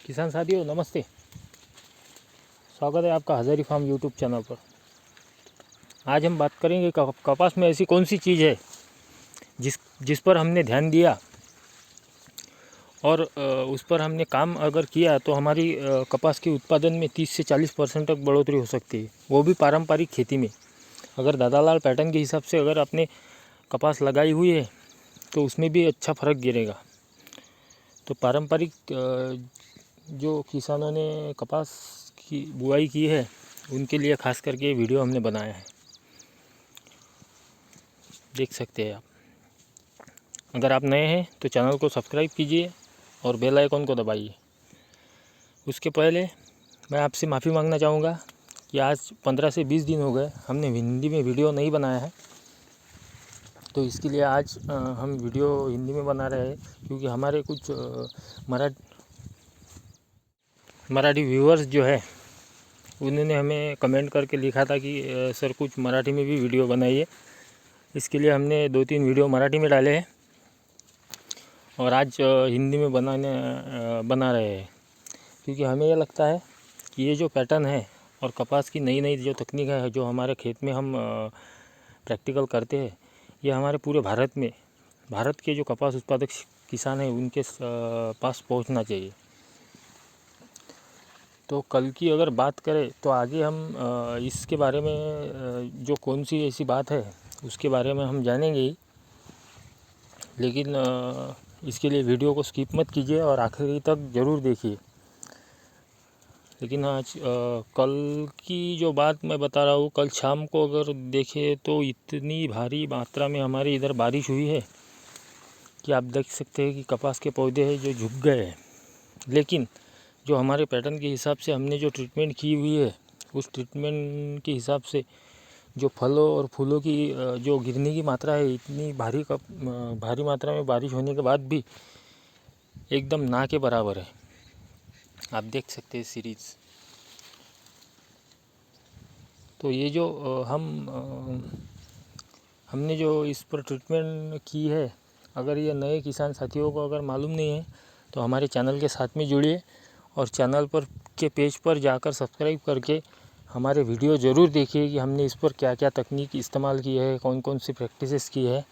किसान साथियों नमस्ते। स्वागत है आपका हज़ारी फार्म यूट्यूब चैनल पर। आज हम बात करेंगे कपास में ऐसी कौन सी चीज़ है जिस पर हमने ध्यान दिया और उस पर हमने काम अगर किया तो हमारी कपास के उत्पादन में 30 से 40% तक बढ़ोतरी हो सकती है, वो भी पारंपरिक खेती में। अगर दादालाल पैटर्न के हिसाब से अगर आपने कपास लगाई हुई है तो उसमें भी अच्छा फ़र्क गिरेगा। तो पारंपरिक जो किसानों ने कपास की बुआई की है उनके लिए ख़ास करके ये वीडियो हमने बनाया है, देख सकते हैं आप। अगर आप नए हैं तो चैनल को सब्सक्राइब कीजिए और बेल आइकन को दबाइए। उसके पहले मैं आपसे माफ़ी मांगना चाहूँगा कि आज 15 से 20 दिन हो गए हमने हिंदी में वीडियो नहीं बनाया है, तो इसके लिए आज हम वीडियो हिंदी में बना रहे हैं क्योंकि हमारे कुछ मराठी व्यूअर्स जो है उन्होंने हमें कमेंट करके लिखा था कि सर कुछ मराठी में भी वीडियो बनाइए। इसके लिए हमने 2-3 वीडियो मराठी में डाले हैं और आज हिंदी में बना रहे हैं, क्योंकि हमें यह लगता है कि ये जो पैटर्न है और कपास की नई नई जो तकनीक है जो हमारे खेत में हम प्रैक्टिकल करते हैं, ये हमारे पूरे भारत के जो कपास उत्पादक किसान हैं उनके पास पहुंचना चाहिए। तो कल की अगर बात करें तो आगे हम इसके बारे में जो कौन सी ऐसी बात है उसके बारे में हम जानेंगे ही, लेकिन इसके लिए वीडियो को स्किप मत कीजिए और आखिरी तक ज़रूर देखिए। लेकिन आज कल की जो बात मैं बता रहा हूँ, कल शाम को अगर देखें तो इतनी भारी मात्रा में हमारे इधर बारिश हुई है कि आप देख सकते हैं कि कपास के पौधे हैं जो झुक गए हैं। लेकिन जो हमारे पैटर्न के हिसाब से हमने जो ट्रीटमेंट की हुई है उस ट्रीटमेंट के हिसाब से जो फलों और फूलों की जो गिरने की मात्रा है, इतनी भारी मात्रा में बारिश होने के बाद भी एकदम ना के बराबर है। आप देख सकते हैं सीरीज़। तो ये जो हमने जो इस पर ट्रीटमेंट की है, अगर ये नए किसान साथियों को अगर मालूम नहीं है तो हमारे चैनल के साथ में जुड़िए और चैनल पर के पेज पर जाकर सब्सक्राइब करके हमारे वीडियो ज़रूर देखिए कि हमने इस पर क्या क्या तकनीक इस्तेमाल की है, कौन कौन सी प्रैक्टिसेस की है,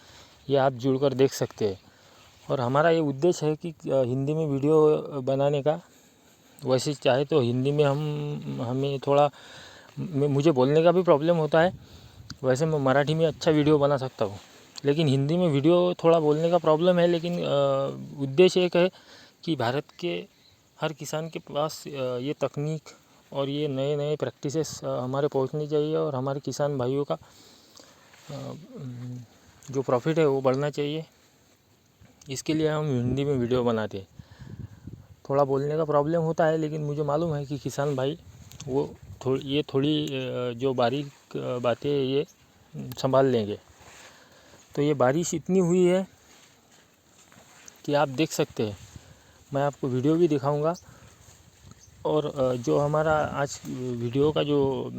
ये आप जुड़कर देख सकते हैं। और हमारा ये उद्देश्य है कि हिंदी में वीडियो बनाने का। वैसे चाहे तो हिंदी में हमें थोड़ा मुझे बोलने का भी प्रॉब्लम होता है, वैसे मैं मराठी में अच्छा वीडियो बना सकता हूँ, लेकिन हिंदी में वीडियो थोड़ा बोलने का प्रॉब्लम है। लेकिन उद्देश्य एक है कि भारत के हर किसान के पास ये तकनीक और ये नए नए प्रैक्टिसेस हमारे पहुंचनी चाहिए और हमारे किसान भाइयों का जो प्रॉफिट है वो बढ़ना चाहिए। इसके लिए हम हिंदी में वीडियो बनाते हैं। थोड़ा बोलने का प्रॉब्लम होता है, लेकिन मुझे मालूम है कि किसान भाई वो थोड़ी जो बारीक बातें ये संभाल लेंगे। तो ये बारिश इतनी हुई है कि आप देख सकते हैं, मैं आपको वीडियो भी दिखाऊंगा। और जो हमारा आज वीडियो का जो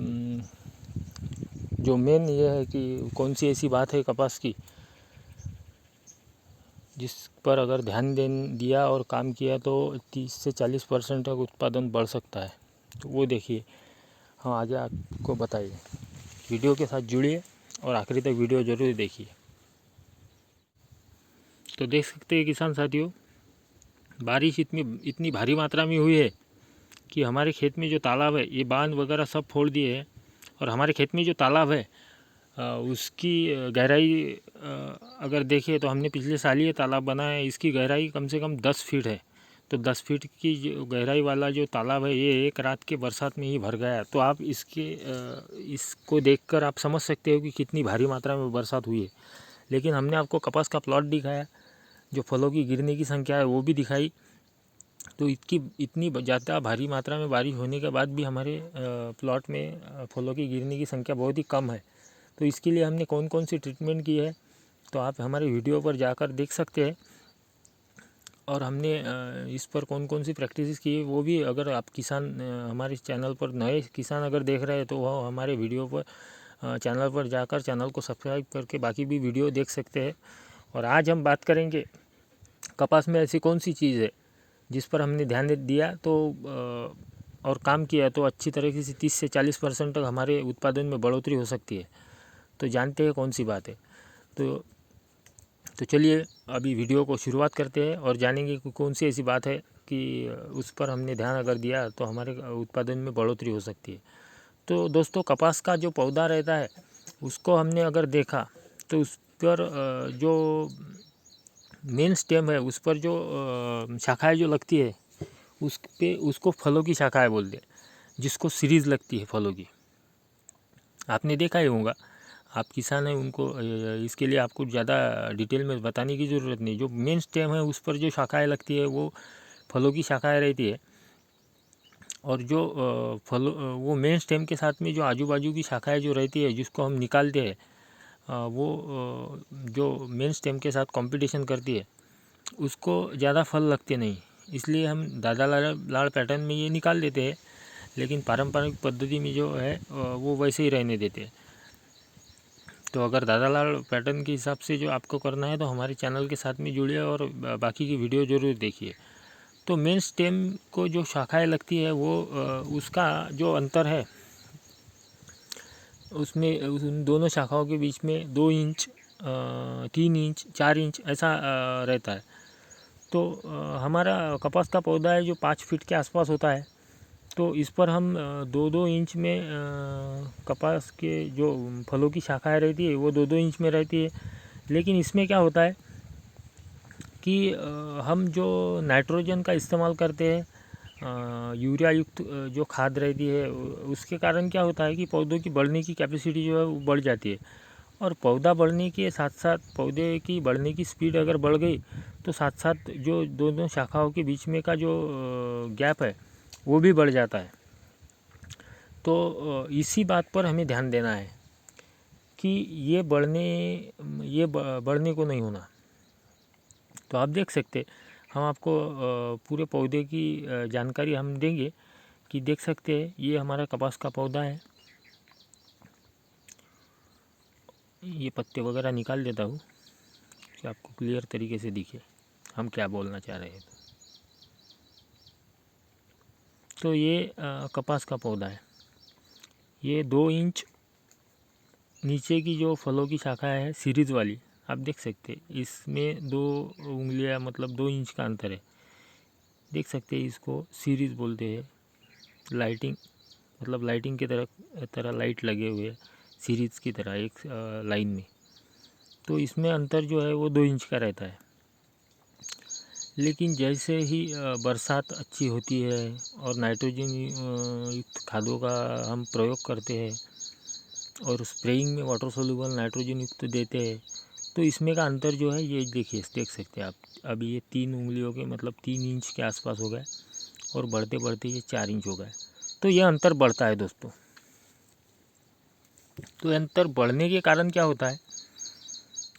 मेन ये है कि कौन सी ऐसी बात है कपास की जिस पर अगर ध्यान दिया और काम किया तो 30 से 40% तक उत्पादन बढ़ सकता है। तो वो देखिए, हम आगे आपको बताइए। वीडियो के साथ जुड़िए और आखिरी तक वीडियो ज़रूर देखिए। तो देख सकते हैं किसान साथियों, बारिश इतनी भारी मात्रा में हुई है कि हमारे खेत में जो तालाब है ये बांध वगैरह सब फोड़ दिए हैं। और हमारे खेत में जो तालाब है उसकी गहराई अगर देखें तो हमने पिछले साल ही ये तालाब बनाया है। इसकी गहराई कम से कम 10 फीट है। तो 10 फीट की जो गहराई वाला जो तालाब है ये एक रात के बरसात में ही भर गया। तो आप इसको देखकर आप समझ सकते हो कि कितनी भारी मात्रा में बरसात हुई है। लेकिन हमने आपको कपास का प्लॉट दिखाया, जो फलों की गिरने की संख्या है वो भी दिखाई। तो इतनी ज़्यादा भारी मात्रा में बारिश होने के बाद भी हमारे प्लॉट में फलों की गिरने की संख्या बहुत ही कम है। तो इसके लिए हमने कौन कौन सी ट्रीटमेंट की है तो आप हमारे वीडियो पर जाकर देख सकते हैं। और हमने इस पर कौन कौन सी प्रैक्टिस की है वो भी, अगर आप किसान हमारे चैनल पर नए किसान अगर देख रहे हैं तो वह हमारे वीडियो पर चैनल पर जाकर चैनल को सब्सक्राइब करके बाकी भी वीडियो देख सकते हैं। और आज हम बात करेंगे कपास में ऐसी कौन सी चीज़ है जिस पर हमने ध्यान दिया तो और काम किया तो अच्छी तरीके से 30 से 40% तक हमारे उत्पादन में बढ़ोतरी हो सकती है। तो जानते हैं कौन सी बात है। तो चलिए अभी वीडियो को शुरुआत करते हैं और जानेंगे कि कौन सी ऐसी बात है कि उस पर हमने ध्यान अगर दिया तो हमारे उत्पादन में बढ़ोतरी हो सकती है। तो दोस्तों, कपास का जो पौधा रहता है उसको हमने अगर देखा तो उस पर जो मेन स्टेम है उस पर जो शाखाएं जो लगती है उसको फलों की शाखाएं बोलते हैं, जिसको सीरीज़ लगती है फलों की। आपने देखा ही होगा, आप किसान हैं, उनको इसके लिए आपको ज़्यादा डिटेल में बताने की ज़रूरत नहीं। जो मेन स्टेम है उस पर जो शाखाएं लगती है वो फलों की शाखाएं रहती है। और जो वो मेन स्टेम के साथ में जो आजू बाजू की शाखाएं जो रहती है जिसको हम निकालते हैं, वो जो मेन स्टेम के साथ कंपटीशन करती है उसको ज़्यादा फल लगते नहीं, इसलिए हम दादा लाड़ पैटर्न में ये निकाल देते हैं। लेकिन पारंपरिक पद्धति में जो है वो वैसे ही रहने देते हैं। तो अगर दादा लाड़ पैटर्न के हिसाब से जो आपको करना है तो हमारे चैनल के साथ में जुड़िए और बाकी की वीडियो ज़रूर देखिए। तो मेन स्टेम को जो शाखाएं लगती है वो उसका जो अंतर है उसमें उन दोनों शाखाओं के बीच में 2 इंच 3 इंच 4 इंच ऐसा रहता है। तो हमारा कपास का पौधा है जो 5 फीट के आसपास होता है। तो इस पर हम 2-2 इंच में कपास के जो फलों की शाखाएं रहती है वो 2-2 इंच में रहती है। लेकिन इसमें क्या होता है कि हम जो नाइट्रोजन का इस्तेमाल करते हैं, यूरिया युक्त जो खाद रहती है उसके कारण क्या होता है कि पौधों की बढ़ने की कैपेसिटी जो है वो बढ़ जाती है। और पौधा बढ़ने के साथ साथ पौधे की बढ़ने की स्पीड अगर बढ़ गई तो साथ साथ जो दोनों शाखाओं के बीच में का जो गैप है वो भी बढ़ जाता है। तो इसी बात पर हमें ध्यान देना है कि ये बढ़ने को नहीं होना। तो आप देख सकते, हम आपको पूरे पौधे की जानकारी हम देंगे कि देख सकते हैं ये हमारा कपास का पौधा है। ये पत्ते वगैरह निकाल देता हूँ कि आपको क्लियर तरीके से दिखे हम क्या बोलना चाह रहे हैं। तो ये कपास का पौधा है। ये 2 इंच नीचे की जो फलों की शाखा है सीरीज़ वाली, आप देख सकते हैं इसमें 2 उंगलियां मतलब 2 इंच का अंतर है। देख सकते हैं इसको सीरीज़ बोलते हैं। लाइटिंग मतलब लाइटिंग की तरह लाइट लगे हुए सीरीज़ की तरह एक लाइन में। तो इसमें अंतर जो है वो 2 इंच का रहता है। लेकिन जैसे ही बरसात अच्छी होती है और नाइट्रोजन युक्त खादों का हम प्रयोग करते हैं और स्प्रेइंग में वाटर सोल्यूबल नाइट्रोजन युक्त देते हैं तो इसमें का अंतर जो है ये देखिए, देख सकते हैं आप। अभी ये 3 उंगलियों के मतलब 3 इंच के आसपास हो गए और बढ़ते बढ़ते ये 4 इंच हो गए। तो ये अंतर बढ़ता है दोस्तों। तो अंतर बढ़ने के कारण क्या होता है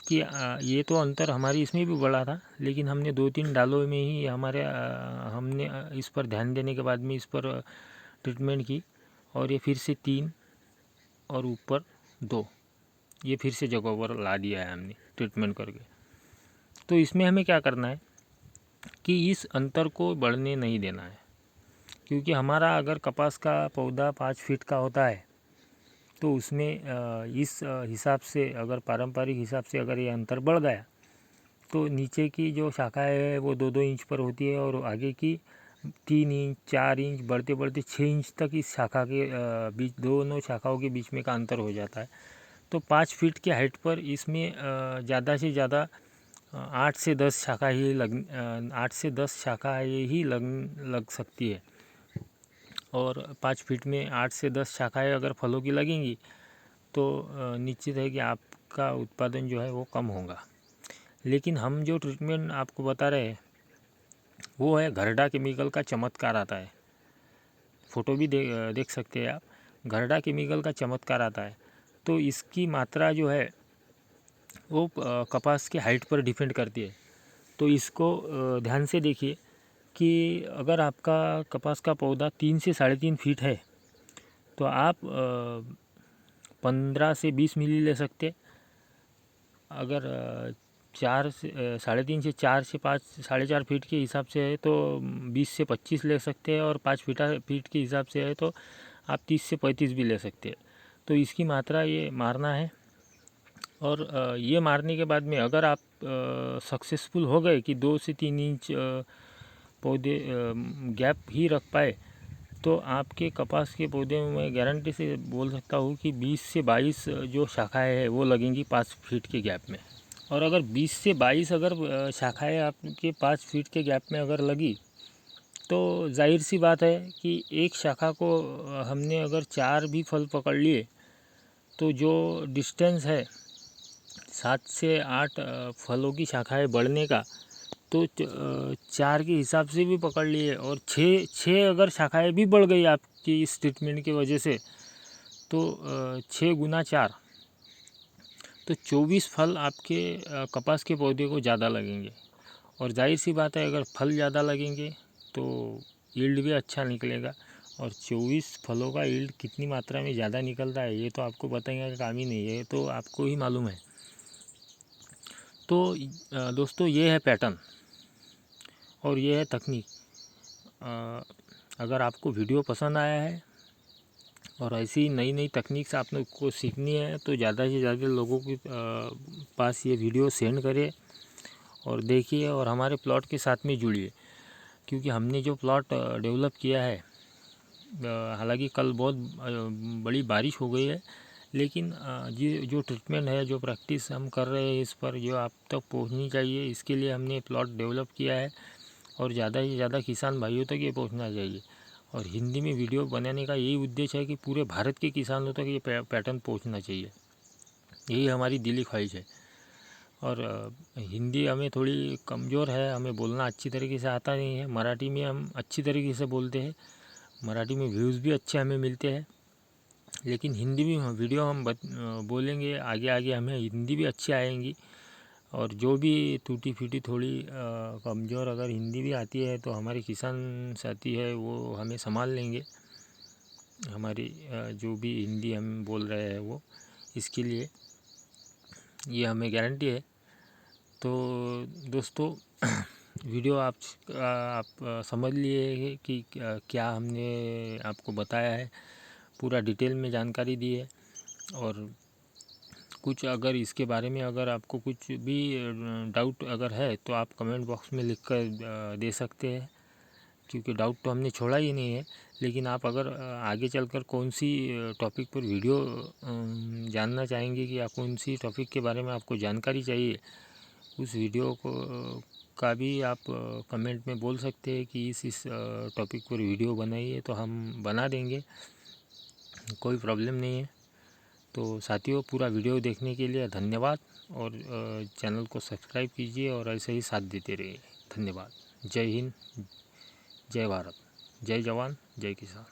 कि ये तो अंतर हमारी इसमें भी बढ़ा था, लेकिन हमने 2-3 डालों में ही हमने इस पर ध्यान देने के बाद में इस पर ट्रीटमेंट की और ये फिर से 3 और ऊपर 2 ये फिर से जगह पर ला दिया है हमने ट्रीटमेंट करके। तो इसमें हमें क्या करना है कि इस अंतर को बढ़ने नहीं देना है, क्योंकि हमारा अगर कपास का पौधा 5 फीट का होता है तो उसमें इस हिसाब से अगर पारंपरिक हिसाब से अगर ये अंतर बढ़ गया तो नीचे की जो शाखाएं है वो 2-2 इंच पर होती है और आगे की 3 इंच 4 इंच बढ़ते बढ़ते 6 इंच तक इस शाखा के बीच दोनों शाखाओं के बीच में का अंतर हो जाता है। तो 5 फीट की हाइट पर इसमें ज़्यादा से ज़्यादा 8 से 10 शाखाएँ ही लग सकती है। और 5 फीट में 8 से 10 शाखाएँ अगर फलों की लगेंगी तो निश्चित है कि आपका उत्पादन जो है वो कम होगा। लेकिन हम जो ट्रीटमेंट आपको बता रहे हैं वो है घरडा केमिकल का चमत्कार आता है। फ़ोटो भी देख सकते हैं आप। घरडा केमिकल का चमत्कार आता है। तो इसकी मात्रा जो है वो कपास के हाइट पर डिपेंड करती है। तो इसको ध्यान से देखिए कि अगर आपका कपास का पौधा 3 से 3.5 फीट है तो आप 15 से 20 मिली ले सकते। अगर 4 से 3.5 से 4 से 5 4.5 फीट के हिसाब से है तो 20 से 25 ले सकते हैं, और 5 फीट के हिसाब से है तो आप 30 से 35 भी ले सकते हैं। तो इसकी मात्रा ये मारना है। और ये मारने के बाद में अगर आप सक्सेसफुल हो गए कि 2 से 3 इंच पौधे गैप ही रख पाए, तो आपके कपास के पौधे में मैं गारंटी से बोल सकता हूँ कि 20 से 22 जो शाखाएं हैं वो लगेंगी 5 फीट के गैप में। और अगर 20 से 22 अगर शाखाएं आपके 5 फीट के गैप में अगर लगी, तो जाहिर सी बात है कि एक शाखा को हमने अगर 4 भी फल पकड़ लिए, तो जो डिस्टेंस है 7 से 8 फलों की शाखाएं बढ़ने का, तो 4 के हिसाब से भी पकड़ लिए, और 6 अगर शाखाएं भी बढ़ गई आपकी इस ट्रीटमेंट की वजह से, तो 6 गुना 4 तो 24 फल आपके कपास के पौधे को ज़्यादा लगेंगे। और जाहिर सी बात है अगर फल ज़्यादा लगेंगे तो यील्ड भी अच्छा निकलेगा। और 24 फलों का यील्ड कितनी मात्रा में ज़्यादा निकलता है ये तो आपको बताने का काम ही नहीं है, तो आपको ही मालूम है। तो दोस्तों ये है पैटर्न और ये है तकनीक। अगर आपको वीडियो पसंद आया है और ऐसी नई नई तकनीक से आप लोग को सीखनी है, तो ज़्यादा से ज़्यादा लोगों के पास ये वीडियो सेंड करिए और देखिए, और हमारे प्लॉट के साथ में जुड़िए। क्योंकि हमने जो प्लॉट डेवलप किया है, हालांकि कल बहुत बड़ी बारिश हो गई है, लेकिन ये जो ट्रीटमेंट है, जो प्रैक्टिस हम कर रहे हैं, इस पर जो आप तक पहुंचनी चाहिए, इसके लिए हमने प्लॉट डेवलप किया है। और ज़्यादा से ज़्यादा किसान भाइयों तक ये पहुंचना चाहिए। और हिंदी में वीडियो बनाने का यही उद्देश्य है कि पूरे भारत के किसानों तक ये पैटर्न पहुंचना चाहिए, यही हमारी दिली ख्वाहिश है। और हिंदी हमें थोड़ी कमज़ोर है, हमें बोलना अच्छी तरीके से आता नहीं है। मराठी में हम अच्छी तरीके से बोलते हैं, मराठी में व्यूज़ भी अच्छे हमें मिलते हैं, लेकिन हिंदी में वीडियो हम बोलेंगे आगे आगे, हमें हिंदी भी अच्छी आएंगी। और जो भी टूटी फूटी थोड़ी कमज़ोर अगर हिंदी भी आती है, तो हमारे किसान साथी है वो हमें संभाल लेंगे, हमारी जो भी हिंदी हम बोल रहे हैं वो, इसके लिए ये हमें गारंटी है। तो दोस्तों वीडियो आप समझ लिए कि क्या हमने आपको बताया है, पूरा डिटेल में जानकारी दी है। और कुछ अगर इसके बारे में अगर आपको कुछ भी डाउट अगर है, तो आप कमेंट बॉक्स में लिख कर दे सकते हैं, क्योंकि डाउट तो हमने छोड़ा ही नहीं है। लेकिन आप अगर आगे चलकर कौन सी टॉपिक पर वीडियो जानना चाहेंगे, कि आप कौन सी टॉपिक के बारे में आपको जानकारी चाहिए, उस वीडियो को का भी आप कमेंट में बोल सकते हैं कि इस टॉपिक पर वीडियो बनाइए, तो हम बना देंगे, कोई प्रॉब्लम नहीं है। तो साथियों, पूरा वीडियो देखने के लिए धन्यवाद, और चैनल को सब्सक्राइब कीजिए और ऐसे ही साथ देते रहिए। धन्यवाद। जय हिंद, जय भारत, जय जवान, जय किसान।